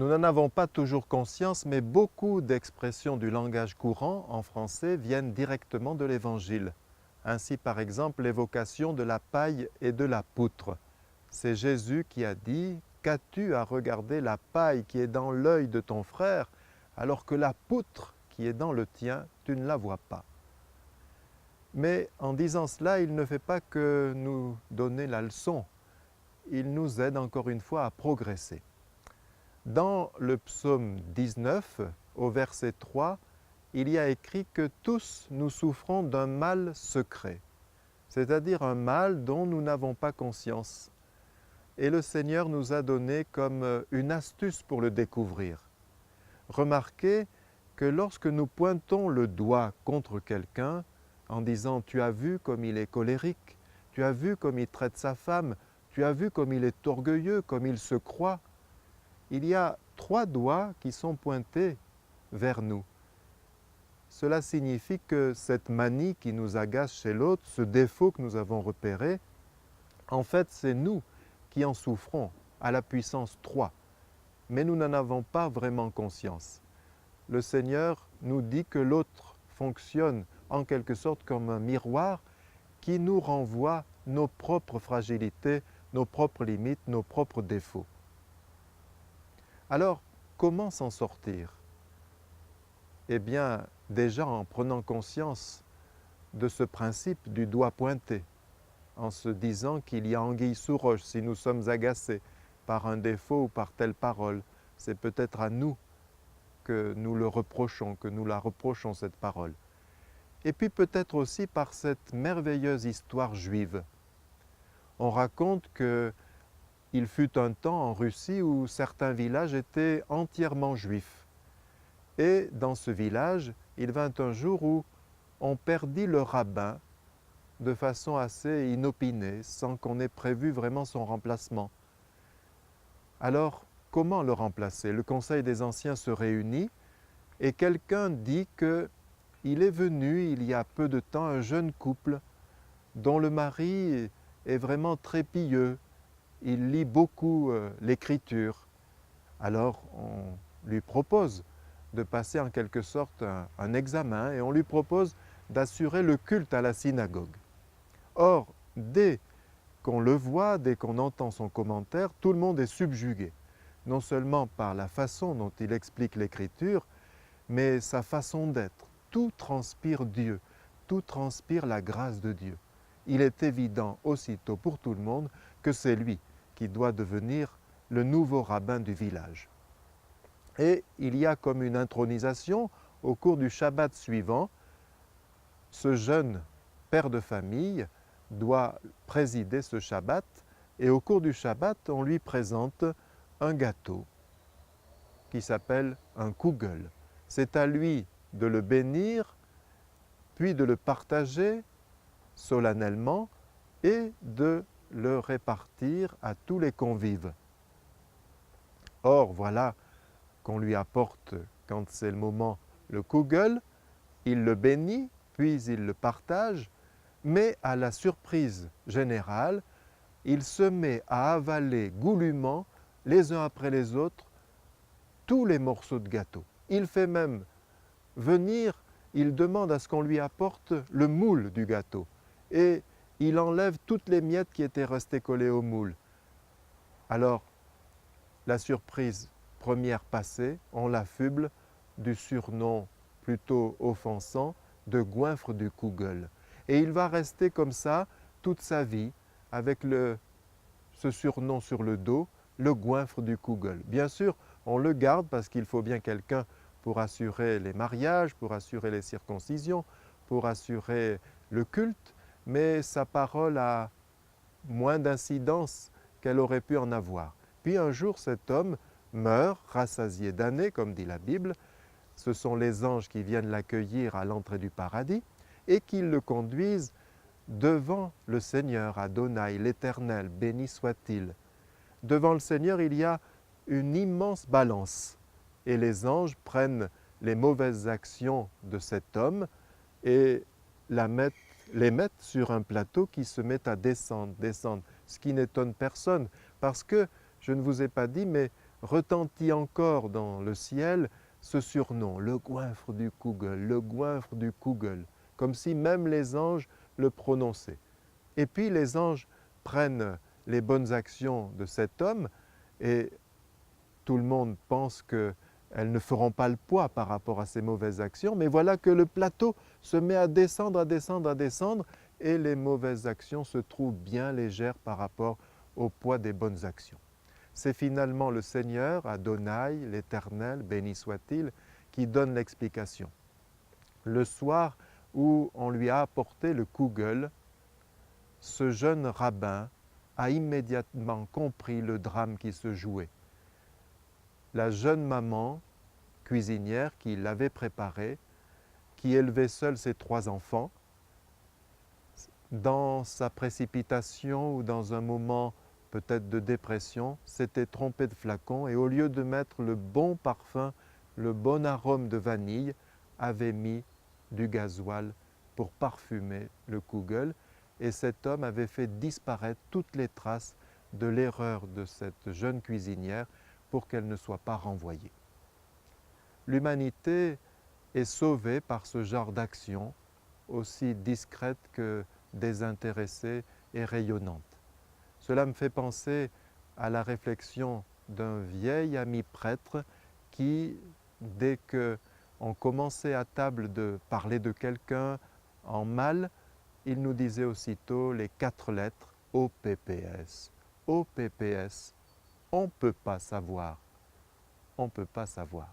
Nous n'en avons pas toujours conscience, mais beaucoup d'expressions du langage courant en français viennent directement de l'Évangile. Ainsi, par exemple, l'évocation de la paille et de la poutre. C'est Jésus qui a dit « Qu'as-tu à regarder la paille qui est dans l'œil de ton frère, alors que la poutre qui est dans le tien, tu ne la vois pas ?» Mais en disant cela, il ne fait pas que nous donner la leçon. Il nous aide encore une fois à progresser. Dans le psaume 19, au verset 3, il y a écrit que tous nous souffrons d'un mal secret, c'est-à-dire un mal dont nous n'avons pas conscience. Et le Seigneur nous a donné comme une astuce pour le découvrir. Remarquez que lorsque nous pointons le doigt contre quelqu'un en disant « tu as vu comme il est colérique, tu as vu comme il traite sa femme, tu as vu comme il est orgueilleux, comme il se croit », il y a 3 doigts qui sont pointés vers nous. Cela signifie que cette manie qui nous agace chez l'autre, ce défaut que nous avons repéré, en fait, c'est nous qui en souffrons à la puissance 3. Mais nous n'en avons pas vraiment conscience. Le Seigneur nous dit que l'autre fonctionne en quelque sorte comme un miroir qui nous renvoie nos propres fragilités, nos propres limites, nos propres défauts. Alors, comment s'en sortir? Eh bien, déjà en prenant conscience de ce principe du doigt pointé, en se disant qu'il y a anguille sous roche si nous sommes agacés par un défaut ou par telle parole. C'est peut-être à nous que nous le reprochons, que nous la reprochons cette parole. Et puis peut-être aussi par cette merveilleuse histoire juive. On raconte qu'il fut un temps en Russie où certains villages étaient entièrement juifs. Et dans ce village, il vint un jour où on perdit le rabbin de façon assez inopinée, sans qu'on ait prévu vraiment son remplacement. Alors, comment le remplacer? Le Conseil des Anciens se réunit et quelqu'un dit qu'il est venu il y a peu de temps un jeune couple dont le mari est vraiment très pieux. Il lit beaucoup l'Écriture. Alors, on lui propose de passer en quelque sorte un examen et on lui propose d'assurer le culte à la synagogue. Or, dès qu'on le voit, dès qu'on entend son commentaire, tout le monde est subjugué, non seulement par la façon dont il explique l'Écriture, mais sa façon d'être. Tout transpire Dieu, tout transpire la grâce de Dieu. Il est évident aussitôt pour tout le monde que c'est lui qui doit devenir le nouveau rabbin du village. Et il y a comme une intronisation au cours du Shabbat suivant. Ce jeune père de famille doit présider ce Shabbat et au cours du Shabbat, on lui présente un gâteau qui s'appelle un kugel. C'est à lui de le bénir, puis de le partager solennellement et de le répartir à tous les convives. Or, voilà qu'on lui apporte, quand c'est le moment, le kugel, il le bénit, puis il le partage, mais à la surprise générale, il se met à avaler goulûment, les uns après les autres, tous les morceaux de gâteau. Il fait même venir, il demande à ce qu'on lui apporte le moule du gâteau. Et il enlève toutes les miettes qui étaient restées collées au moule. Alors, la surprise première passée, on l'affuble du surnom plutôt offensant de goinfre du kugel. Et il va rester comme ça toute sa vie avec ce surnom sur le dos, le goinfre du kugel. Bien sûr, on le garde parce qu'il faut bien quelqu'un pour assurer les mariages, pour assurer les circoncisions, pour assurer le culte, mais sa parole a moins d'incidence qu'elle aurait pu en avoir. Puis un jour, cet homme meurt, rassasié d'années, comme dit la Bible. Ce sont les anges qui viennent l'accueillir à l'entrée du paradis et qui le conduisent devant le Seigneur, Adonai, l'Éternel, béni soit-il. Devant le Seigneur, il y a une immense balance et les anges prennent les mauvaises actions de cet homme et les mettent sur un plateau qui se met à descendre, ce qui n'étonne personne parce que, je ne vous ai pas dit, mais retentit encore dans le ciel ce surnom, le goinfre du Kugel, le goinfre du Kugel, comme si même les anges le prononçaient. Et puis les anges prennent les bonnes actions de cet homme et tout le monde pense qu'elles ne feront pas le poids par rapport à ces mauvaises actions, mais voilà que le plateau se met à descendre, à descendre, à descendre, et les mauvaises actions se trouvent bien légères par rapport au poids des bonnes actions. C'est finalement le Seigneur, Adonai, l'Éternel, béni soit-il, qui donne l'explication. Le soir où on lui a apporté le Kugel, ce jeune rabbin a immédiatement compris le drame qui se jouait. La jeune maman, cuisinière, qui l'avait préparé, qui élevait seule ses 3 enfants, dans sa précipitation ou dans un moment peut-être de dépression, s'était trompée de flacon et au lieu de mettre le bon parfum, le bon arôme de vanille, avait mis du gasoil pour parfumer le Kugel. Et cet homme avait fait disparaître toutes les traces de l'erreur de cette jeune cuisinière pour qu'elle ne soit pas renvoyée. L'humanité est sauvée par ce genre d'action, aussi discrète que désintéressée et rayonnante. Cela me fait penser à la réflexion d'un vieil ami prêtre qui, dès qu'on commençait à table de parler de quelqu'un en mal, il nous disait aussitôt les 4 lettres OPPS. OPPS, on ne peut pas savoir. On ne peut pas savoir.